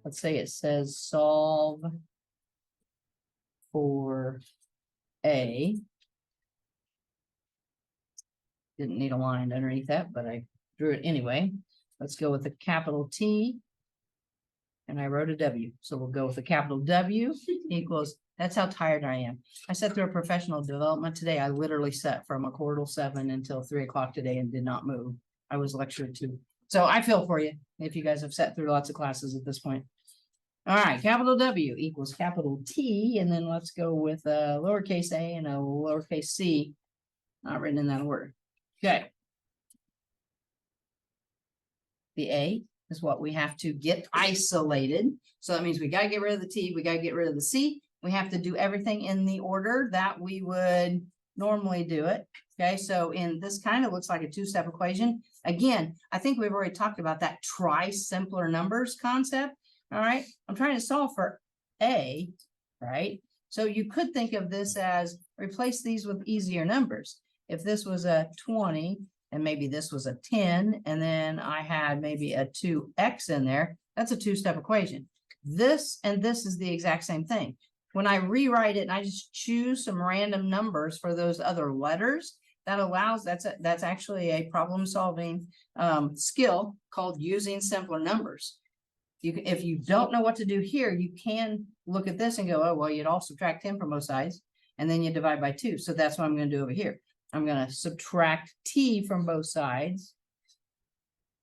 let's say it says solve for A. Didn't need a line underneath that, but I drew it anyway. Let's go with a capital T. And I wrote a W. So we'll go with a capital W equals, that's how tired I am. I sat through a professional development today. I literally sat from 6:45 until 3 o'clock today and did not move. I was lectured to. So I feel for you if you guys have sat through lots of classes at this point. All right, capital W equals capital T. And then let's go with a lowercase a and a lowercase c. Not written in that order. Okay. The A is what we have to get isolated. So that means we got to get rid of the T, we got to get rid of the C. We have to do everything in the order that we would normally do it. Okay, so in this kind of looks like a two-step equation. Again, I think we've already talked about that try simpler numbers concept. All right, I'm trying to solve for A, right? So you could think of this as replace these with easier numbers. If this was a 20, and maybe this was a 10, and then I had maybe a 2x in there, that's a two-step equation. This and this is the exact same thing. When I rewrite it and I just choose some random numbers for those other letters, that allows, that's actually a problem-solving skill called using simpler numbers. If you don't know what to do here, you can look at this and go, oh, well, you'd all subtract 10 from both sides, and then you divide by 2. So that's what I'm going to do over here. I'm going to subtract T from both sides.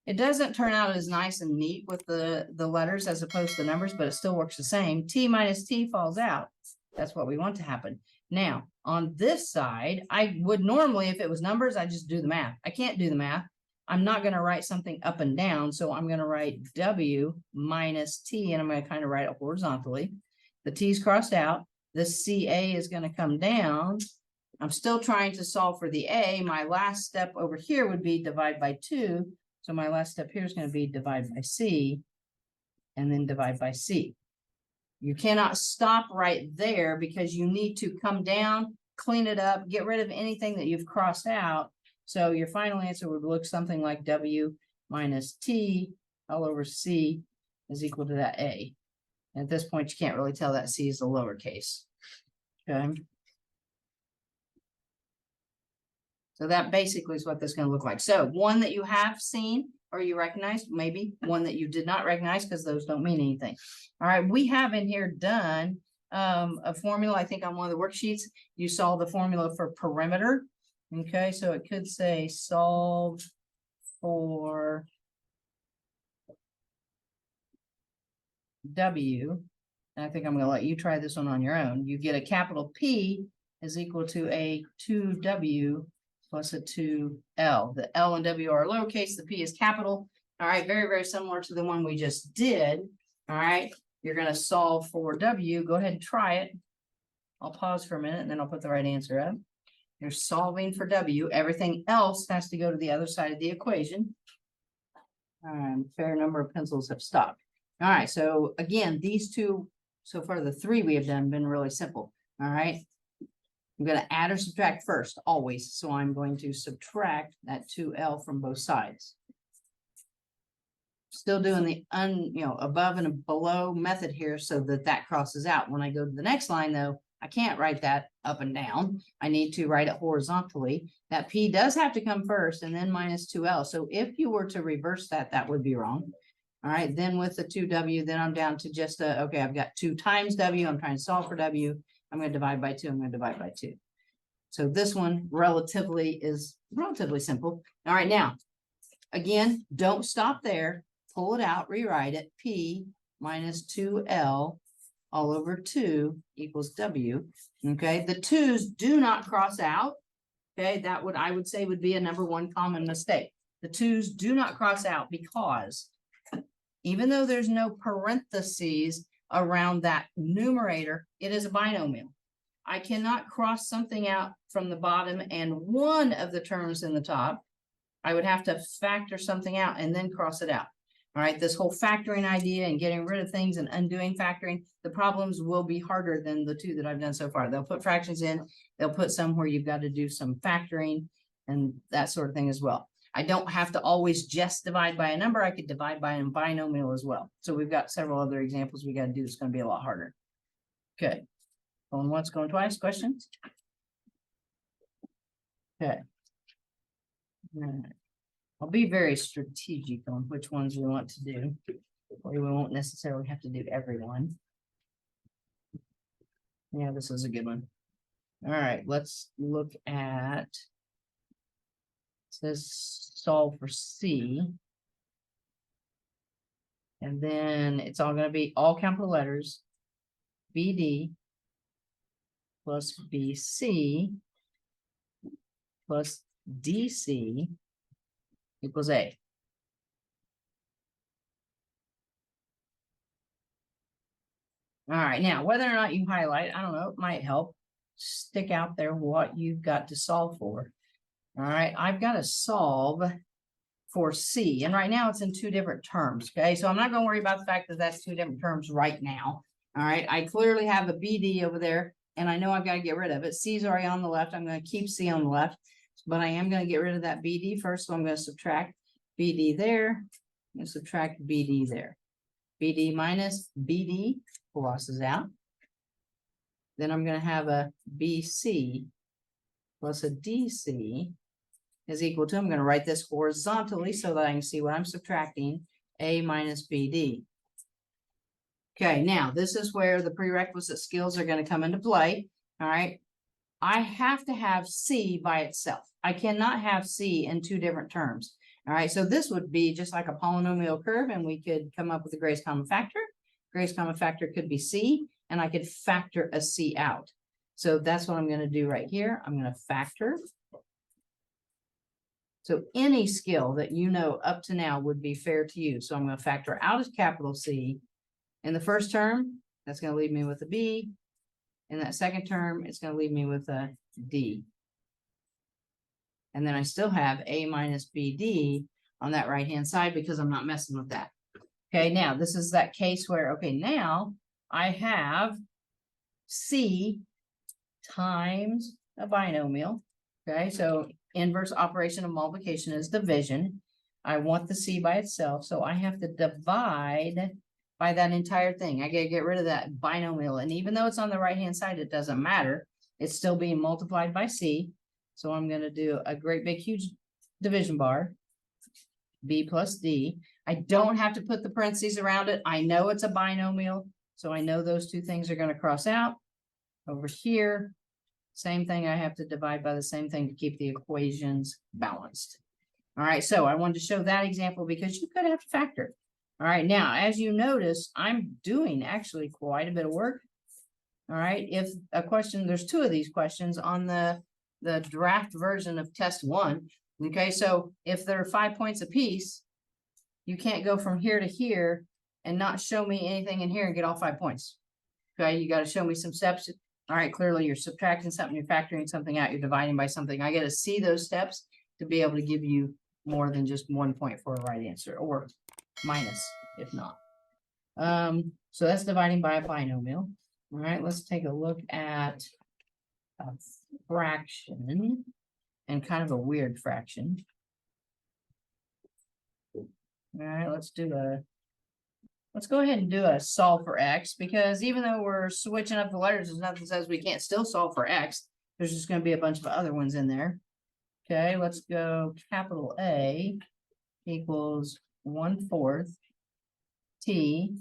It doesn't turn out as nice and neat with the letters as opposed to numbers, but it still works the same. T minus T falls out. That's what we want to happen. Now, on this side, I would normally, if it was numbers, I just do the math. I can't do the math. I'm not going to write something up and down. So I'm going to write W minus T, and I'm going to kind of write it horizontally. The T's crossed out. The CA is going to come down. I'm still trying to solve for the A. My last step over here would be divide by 2. So my last step here is going to be divide by C and then divide by C. You cannot stop right there because you need to come down, clean it up, get rid of anything that you've crossed out. So your final answer would look something like W minus T all over C is equal to that A. And at this point, you can't really tell that C is the lowercase. Okay. So that basically is what this is going to look like. So one that you have seen or you recognize, maybe one that you did not recognize because those don't mean anything. All right, we have in here done a formula. I think on one of the worksheets, you saw the formula for perimeter. Okay, so it could say solve for W. And I think I'm going to let you try this one on your own. You get a capital P is equal to a 2W plus a 2L. The L and W are lowercase, the P is capital. All right, very, very similar to the one we just did. All right, you're going to solve for W. Go ahead and try it. I'll pause for a minute and then I'll put the right answer up. You're solving for W. Everything else has to go to the other side of the equation. Fair number of pencils have stopped. All right, so again, these two, so far the three we have done been really simple. All right. I'm going to add or subtract first, always. So I'm going to subtract that 2L from both sides. Still doing the above and below method here so that that crosses out. When I go to the next line, though, I can't write that up and down. I need to write it horizontally. That P does have to come first and then minus 2L. So if you were to reverse that, that would be wrong. All right, then with the 2W, then I'm down to just okay, I've got 2 times W. I'm trying to solve for W. I'm going to divide by 2. I'm going to divide by 2. So this one is relatively simple. All right, now, again, don't stop there. Pull it out, rewrite it. P minus 2L all over 2 equals W. Okay, the 2's do not cross out. Okay, that I would say would be a number one common mistake. The 2's do not cross out because even though there's no parentheses around that numerator, it is a binomial. I cannot cross something out from the bottom and one of the terms in the top. I would have to factor something out and then cross it out. All right, this whole factoring idea and getting rid of things and undoing factoring, the problems will be harder than the two that I've done so far. They'll put fractions in, they'll put some where you've got to do some factoring and that sort of thing as well. I don't have to always just divide by a number. I could divide by a binomial as well. So we've got several other examples we got to do. It's going to be a lot harder. Okay. Going once, going twice. Questions? Okay. All right. I'll be very strategic on which ones we want to do. We won't necessarily have to do every one. Yeah, this is a good one. All right, let's look at, it says solve for C. And then it's all going to be all capital letters, BD plus BC plus DC equals A. All right, now whether or not you highlight, I don't know, it might help stick out there what you've got to solve for. All right, I've got to solve for C, and right now it's in two different terms. Okay, so I'm not going to worry about the fact that that's two different terms right now. All right, I clearly have a BD over there, and I know I've got to get rid of it. C's already on the left. I'm going to keep C on the left, but I am going to get rid of that BD first. So I'm going to subtract BD there. I'm going to subtract BD there. BD minus BD crosses out. Then I'm going to have a BC plus a DC is equal to, I'm going to write this horizontally so that I can see what I'm subtracting, A minus BD. Okay, now this is where the prerequisite skills are going to come into play. All right, I have to have C by itself. I cannot have C in two different terms. All right, so this would be just like a polynomial curve, and we could come up with a greatest common factor. Greatest common factor could be C, and I could factor a C out. So that's what I'm going to do right here. I'm going to factor. So any skill that you know up to now would be fair to you. So I'm going to factor out a capital C. In the first term, that's going to leave me with a B. In that second term, it's going to leave me with a D. And then I still have A minus BD on that right-hand side because I'm not messing with that. Okay, now this is that case where, okay, now I have C times a binomial. Okay, so inverse operation of multiplication is division. I want the C by itself, so I have to divide by that entire thing. I gotta get rid of that binomial, and even though it's on the right-hand side, it doesn't matter. It's still being multiplied by C. So I'm gonna do a great big huge division bar, B plus D. I don't have to put the parentheses around it. I know it's a binomial, so I know those two things are gonna cross out. Over here, same thing, I have to divide by the same thing to keep the equations balanced. All right, so I wanted to show that example because you could have to factor. All right, now, as you notice, I'm doing actually quite a bit of work. All right, if a question, there's two of these questions on the draft version of test 1. Okay, so if there are 5 points apiece, you can't go from here to here and not show me anything in here and get all 5 points. Okay, you got to show me some steps. All right, clearly you're subtracting something, you're factoring something out, you're dividing by something. I got to see those steps to be able to give you more than just 1 point for a right answer, or minus if not. So that's dividing by a binomial. All right, let's take a look at a fraction, and kind of a weird fraction. All right, let's go ahead and do a solve for X, because even though we're switching up the letters, there's nothing that says we can't still solve for X. There's just going to be a bunch of other ones in there. Okay, let's go capital A equals 1/4 T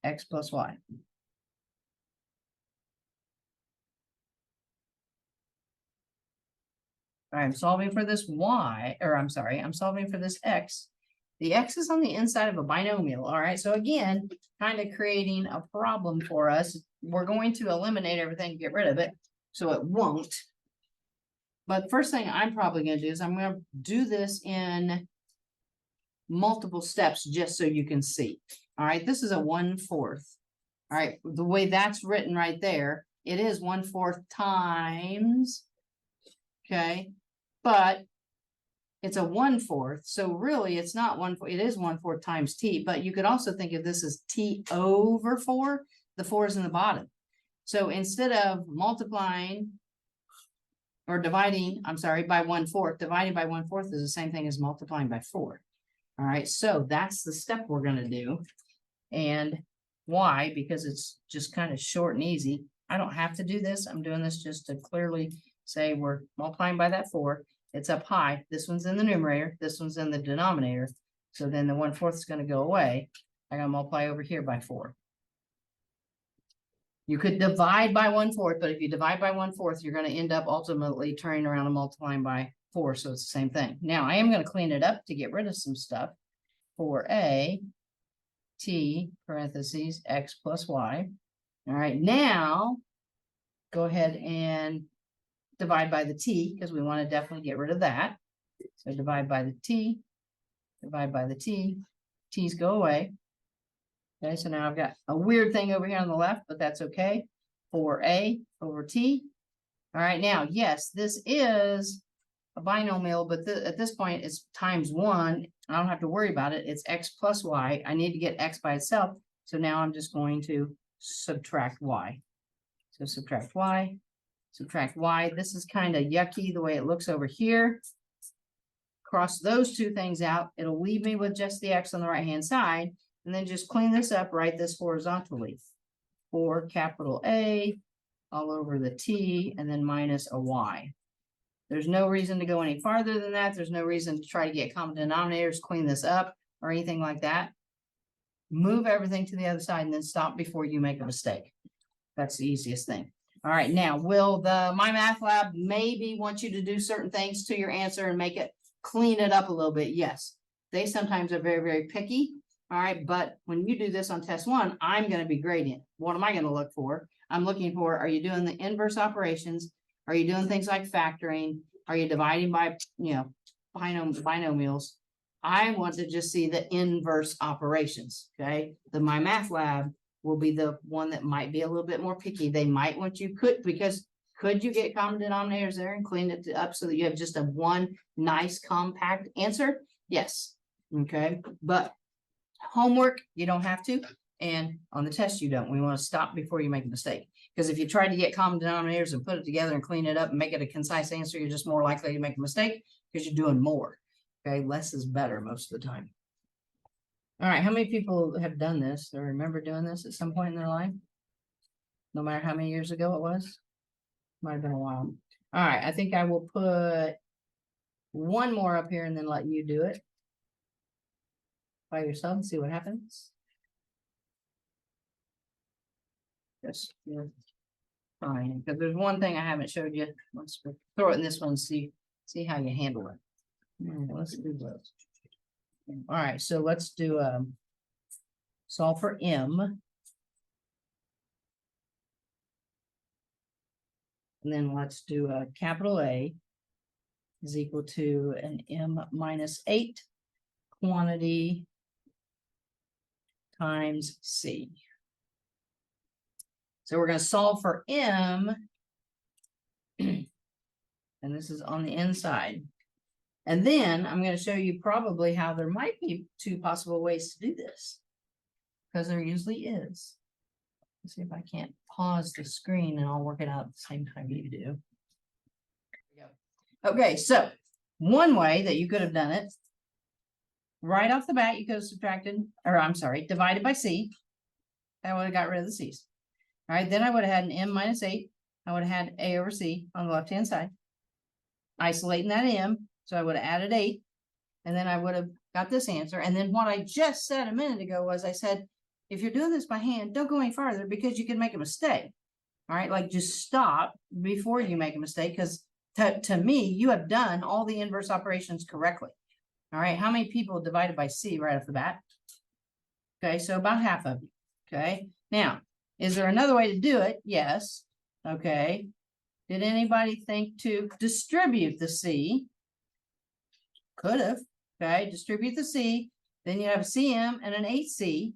X plus Y. I'm solving for this Y, or I'm sorry, I'm solving for this X. The X is on the inside of a binomial. All right, so again, kind of creating a problem for us. We're going to eliminate everything to get rid of it, so it won't. But first thing I'm probably going to do is I'm going to do this in multiple steps just so you can see. All right, this is a 1/4. All right, the way that's written right there, it is 1/4 times, okay, but it's a 1/4, so really it's not 1/4, it is 1/4 times T, but you could also think of this as T over 4, the 4 is in the bottom. So instead of multiplying or dividing, I'm sorry, by 1/4. Dividing by 1/4 is the same thing as multiplying by 4. All right, so that's the step we're gonna do. And why? Because it's just kind of short and easy. I don't have to do this. I'm doing this just to clearly say we're multiplying by that 4. It's up high. This one's in the numerator. This one's in the denominator. So then the 1/4 is going to go away. I gotta multiply over here by 4. You could divide by 1/4, but if you divide by 1/4, you're going to end up ultimately turning around and multiplying by 4. So it's the same thing. Now I am going to clean it up to get rid of some stuff. 4a t parentheses x plus y. All right, now go ahead and divide by the t because we want to definitely get rid of that. So divide by the t, divide by the t, t's go away. Okay, so now I've got a weird thing over here on the left, but that's okay. 4a over t. All right, now, yes, this is a binomial, but at this point it's times 1. I don't have to worry about it. It's x plus y. I need to get x by itself. So now I'm just going to subtract y. So subtract y, subtract y. This is kind of yucky the way it looks over here. Cross those two things out. It'll leave me with just the x on the right-hand side. And then just clean this up, write this horizontally. 4 capital A all over the t and then minus a y. There's no reason to go any farther than that. There's no reason to try to get common denominators, clean this up or anything like that. Move everything to the other side and then stop before you make a mistake. That's the easiest thing. All right, now will the My Math Lab maybe want you to do certain things to your answer and make it clean it up a little bit? Yes, they sometimes are very, very picky. All right, but when you do this on test 1, I'm going to be grading. What am I going to look for? I'm looking for, are you doing the inverse operations? Are you doing things like factoring? Are you dividing by, binomials? I want to just see the inverse operations, okay? The My Math Lab will be the one that might be a little bit more picky. They might want you because could you get common denominators there and clean it up so that you have just a one nice compact answer? Yes, okay, but homework, you don't have to, and on the test, you don't. We want to stop before you make a mistake. Because if you try to get common denominators and put it together and clean it up and make it a concise answer, you're just more likely to make a mistake because you're doing more. Okay, less is better most of the time. All right, how many people have done this or remember doing this at some point in their life? No matter how many years ago it was? Might have been a while. All right, I think I will put one more up here and then let you do it by yourself and see what happens. Just fine, because there's one thing I haven't showed you. Let's throw it in this one and see how you handle it. Let's do those. All right, so let's do solve for m. And then let's do a capital A is equal to an m minus 8 quantity times c. So we're going to solve for m, and this is on the inside. And then I'm going to show you probably how there might be 2 possible ways to do this, because there usually is. Let's see if I can't pause the screen and I'll work it out at the same time you do. Okay, so one way that you could have done it, right off the bat, you could have subtracted, or I'm sorry, divided by c. That would have got rid of the c's. All right, then I would have had an m minus 8. I would have had a over c on the left-hand side. Isolating that m, so I would have added 8. And then I would have got this answer. And then what I just said a minute ago was I said, if you're doing this by hand, don't go any farther because you can make a mistake. All right, like just stop before you make a mistake because to me, you have done all the inverse operations correctly. All right, how many people divided by c right off the bat? Okay, so about half of you. Okay, now, is there another way to do it? Yes. Okay. Did anybody think to distribute the c? Could have. Okay, distribute the c. Then you have a cm and an 8c.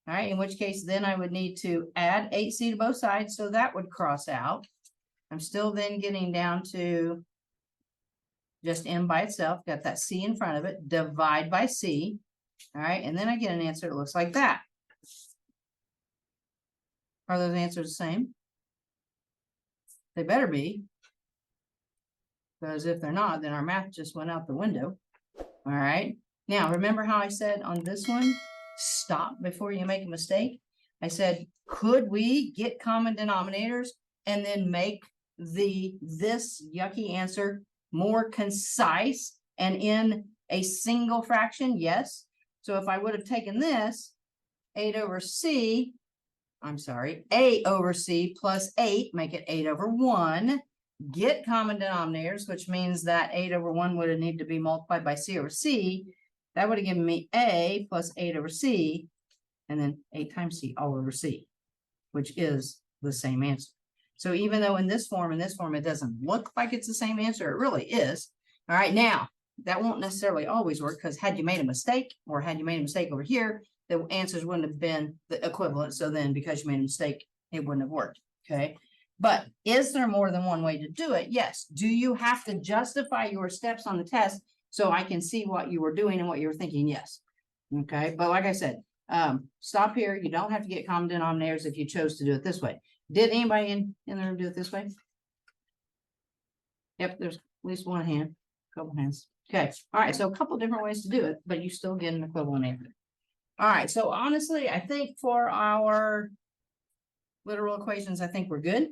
All right, in which case then I would need to add 8c to both sides, so that would cross out. I'm still then getting down to just m by itself, got that c in front of it, divide by c. All right, and then I get an answer that looks like that. Are those answers the same? They better be. Because if they're not, then our math just went out the window. All right. Now, remember how I said on this one, stop before you make a mistake? I said, could we get common denominators and then make this yucky answer more concise and in a single fraction? Yes. So if I would have taken this 8 over C, I'm sorry, A over C plus 8, make it 8 over 1, get common denominators, which means that 8 over 1 would have needed to be multiplied by C over C. That would have given me A plus 8 over C, and then 8 times C all over C, which is the same answer. So even though in this form, it doesn't look like it's the same answer, it really is. All right, now, that won't necessarily always work, because had you made a mistake, or had you made a mistake over here, the answers wouldn't have been the equivalent. So then because you made a mistake, it wouldn't have worked. Okay. But is there more than one way to do it? Yes. Do you have to justify your steps on the test so I can see what you were doing and what you were thinking? Yes. Okay. But like I said, stop here. You don't have to get common denominators if you chose to do it this way. Did anybody in the room do it this way? Yep. There's at least one hand, a couple hands. Okay. All right. So a couple different ways to do it, but you still get an equivalent answer. All right, so honestly, I think for our literal equations, I think we're good.